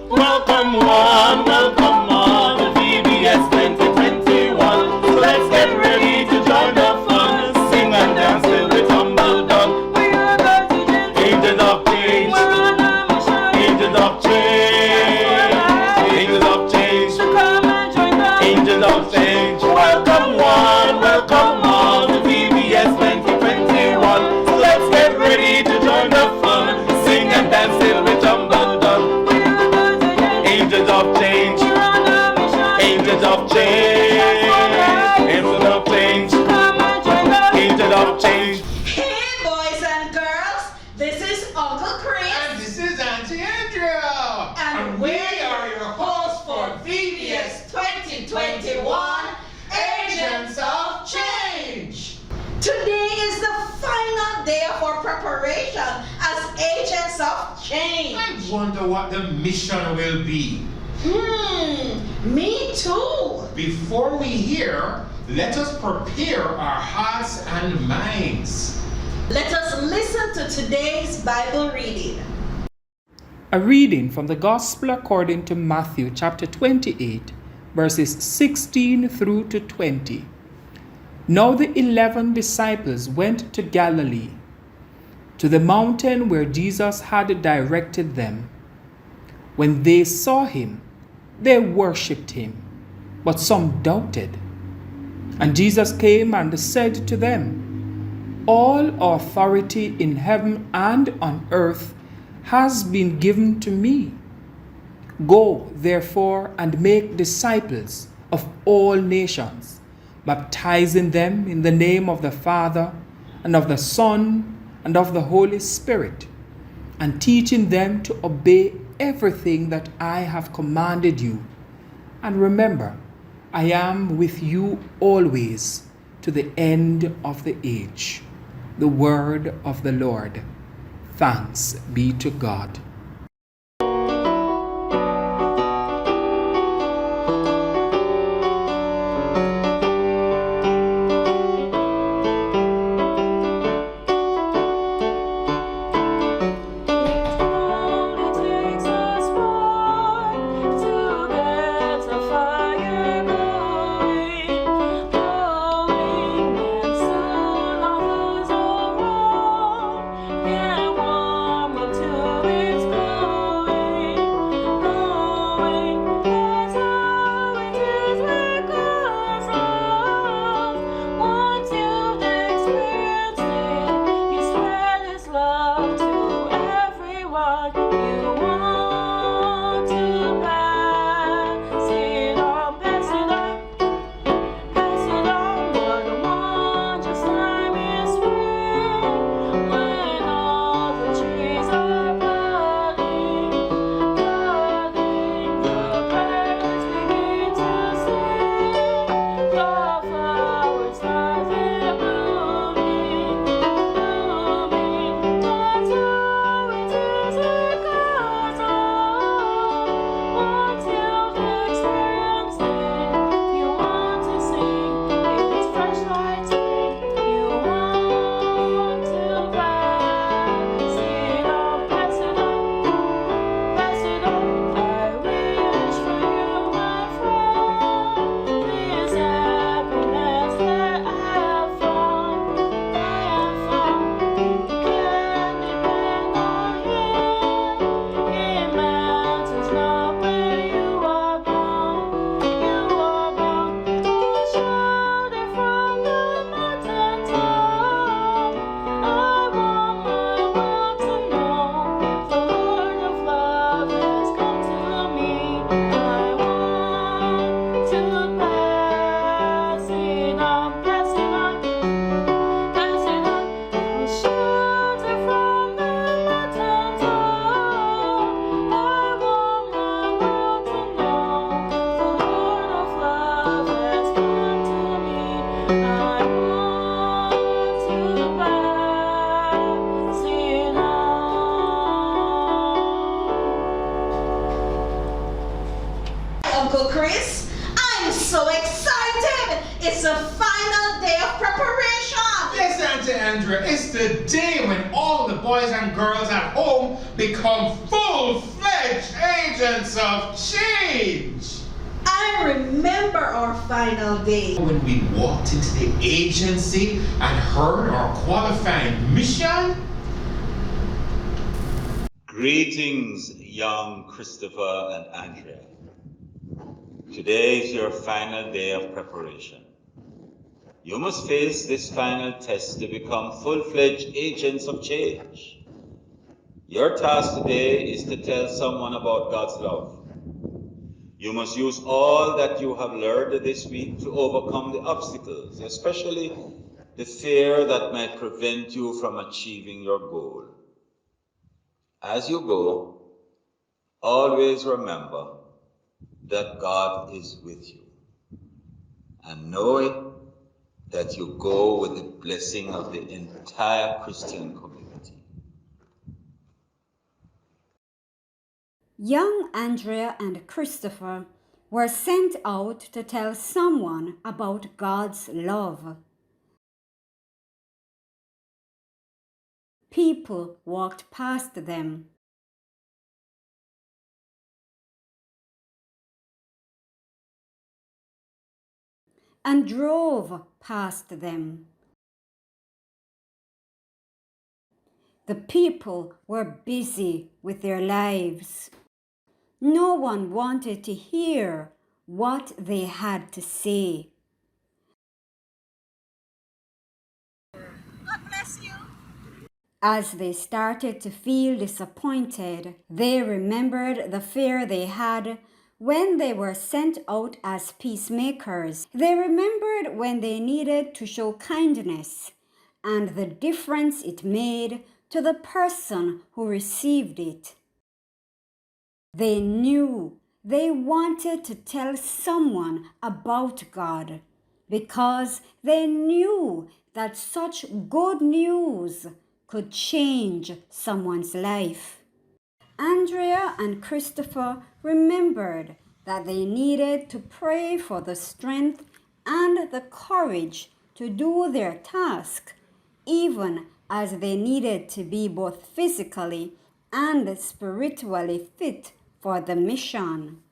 Welcome one, welcome all to VBS 2021. So let's get ready to join the fun. Sing and dance till we tumble down. We are going to change. Angels of change. We're on a mission. Angels of change. Angels of change. So come and join us. Angels of change. Welcome one, welcome all to VBS 2021. So let's get ready to join the fun. Sing and dance till we tumble down. Angels of change, angels of change, angels of change, angels of change. Hey boys and girls, this is Uncle Chris. And this is Auntie Andrea. And we are your hosts for VBS 2021 Agents of Change. Today is the final day of our preparation as Agents of Change. I wonder what the mission will be. Me too. Before we hear, let us prepare our hearts and minds. Let us listen to today's Bible reading. A reading from the Gospel according to Matthew chapter 28, verses 16 through to 20. Now the 11 disciples went to Galilee, to the mountain where Jesus had directed them. When they saw him, they worshipped him, but some doubted. And Jesus came and said to them, All authority in heaven and on earth has been given to me. Go, therefore, and make disciples of all nations, baptizing them in the name of the Father, and of the Son, and of the Holy Spirit, and teaching them to obey everything that I have commanded you. And remember, I am with you always to the end of the age. The word of the Lord. Thanks be to God. Uncle Chris, I'm so excited. It's the final day of preparation. Yes, Auntie Andrea, it's the day when all the boys and girls at home become full-fledged agents of change. I remember our final day. When we walked into the agency and heard our qualifying mission. Greetings, young Christopher and Andrea. Today is your final day of preparation. You must face this final test to become full-fledged agents of change. Your task today is to tell someone about God's love. You must use all that you have learned this week to overcome the obstacles, especially the fear that might prevent you from achieving your goal. As you go, always remember that God is with you, and know that you go with the blessing of the entire Christian community. Young Andrea and Christopher were sent out to tell someone about God's love. People walked past them. And drove past them. The people were busy with their lives. No one wanted to hear what they had to say. God bless you. As they started to feel disappointed, they remembered the fear they had when they were sent out as peacemakers. They remembered when they needed to show kindness and the difference it made to the person who received it. They knew they wanted to tell someone about God because they knew that such good news could change someone's life. Andrea and Christopher remembered that they needed to pray for the strength and the courage to do their task, even as they needed to be both physically and spiritually fit for the mission.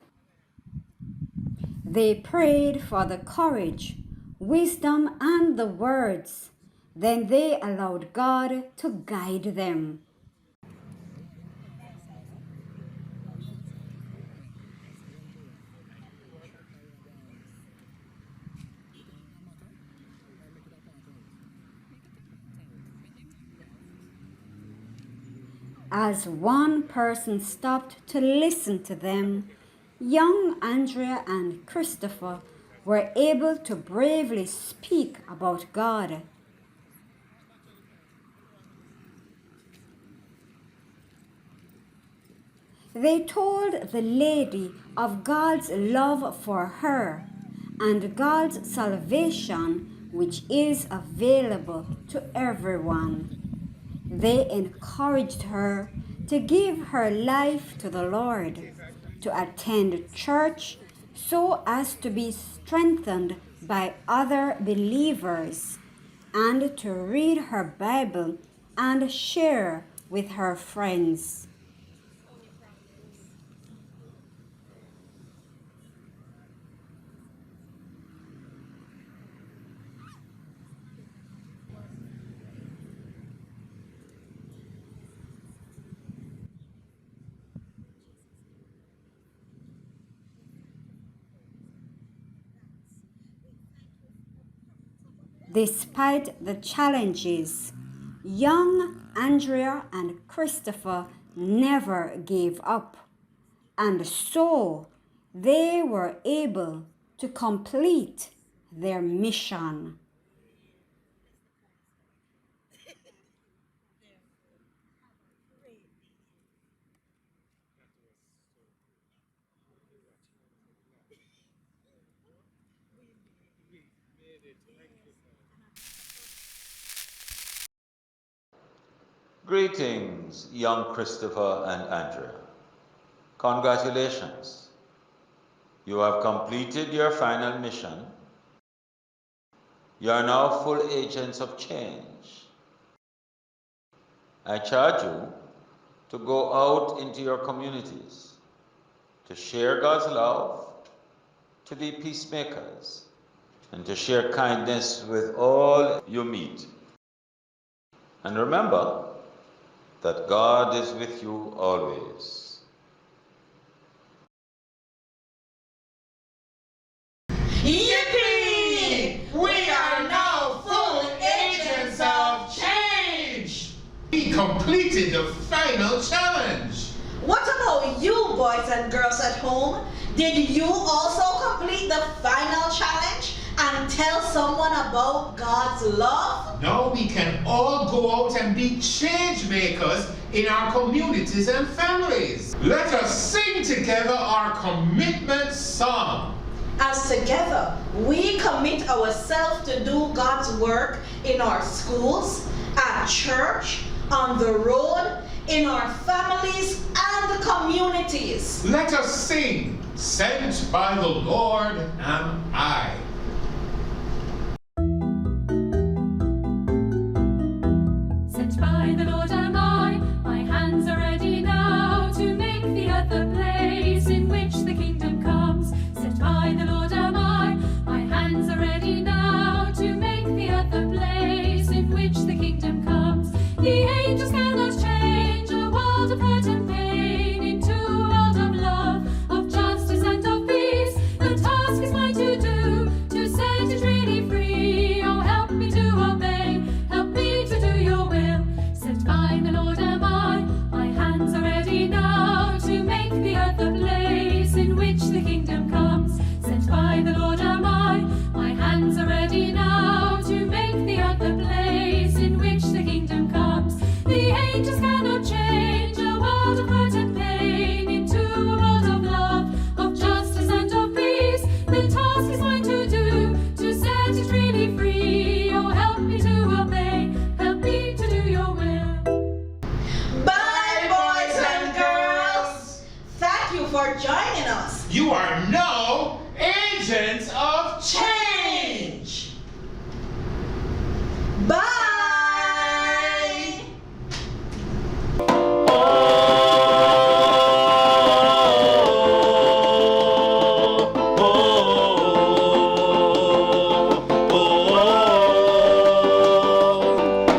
They prayed for the courage, wisdom, and the words. Then they allowed God to guide them. As one person stopped to listen to them, young Andrea and Christopher were able to bravely speak about God. They told the lady of God's love for her and God's salvation, which is available to everyone. They encouraged her to give her life to the Lord, to attend church so as to be strengthened by other believers, and to read her Bible and share with her friends. Despite the challenges, young Andrea and Christopher never gave up, and so they were able to complete their mission. Greetings, young Christopher and Andrea. Congratulations. You have completed your final mission. You are now full agents of change. I charge you to go out into your communities, to share God's love, to be peacemakers, and to share kindness with all you meet. And remember that God is with you always. Yippee! We are now full agents of change! We completed the final challenge. What about you, boys and girls at home? Did you also complete the final challenge and tell someone about God's love? Now we can all go out and be change makers in our communities and families. Let us sing together our commitment song. As together, we commit ourselves to do God's work in our schools, at church, on the road, in our families and communities. Let us sing, Sent by the Lord am I. Sent by the Lord am I, my hands are ready now to make the earth a place in which the kingdom comes. Sent by the Lord am I, my hands are ready now to make the earth a place in which the kingdom comes. The angels cannot change a world of hurt and pain into a world of love, of justice and of peace. The task is mine to do, to set it really free. Oh, help me to obey, help me to do your will. Sent by the Lord am I, my hands are ready now to make the earth a place in which the kingdom comes. Sent by the Lord am I, my hands are ready now to make the earth a place in which the kingdom comes. The angels cannot change a world of hurt and pain into a world of love, of justice and of peace. The task is mine to do, to set it really free. Oh, help me to obey, help me to do your will. Bye, boys and girls! Thank you for joining us. You are now agents of Change! Bye!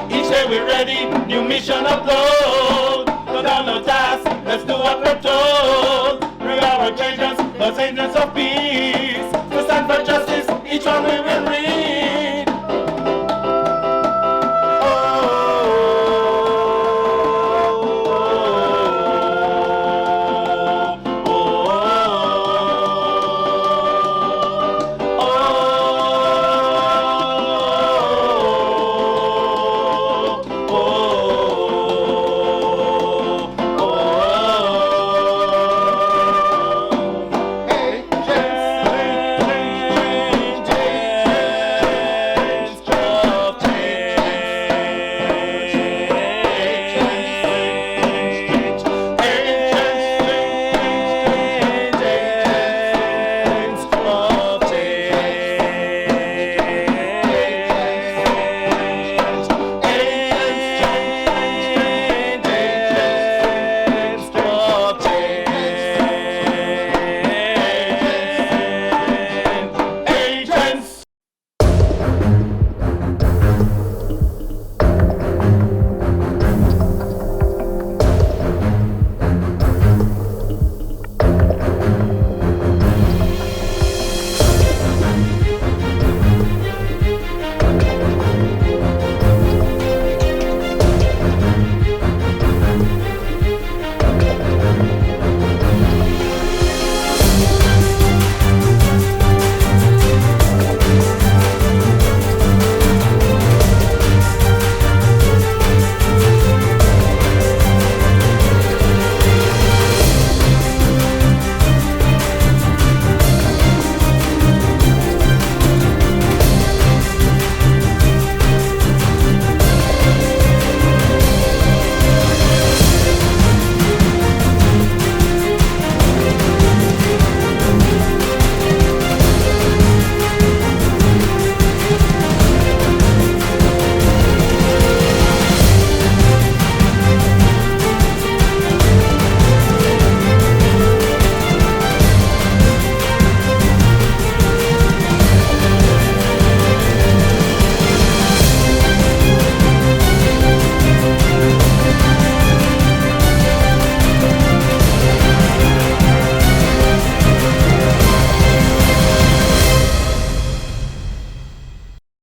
Each day we're ready, new mission upload. Go down no task, let's do what we're told. Bring our changes, those agents of peace.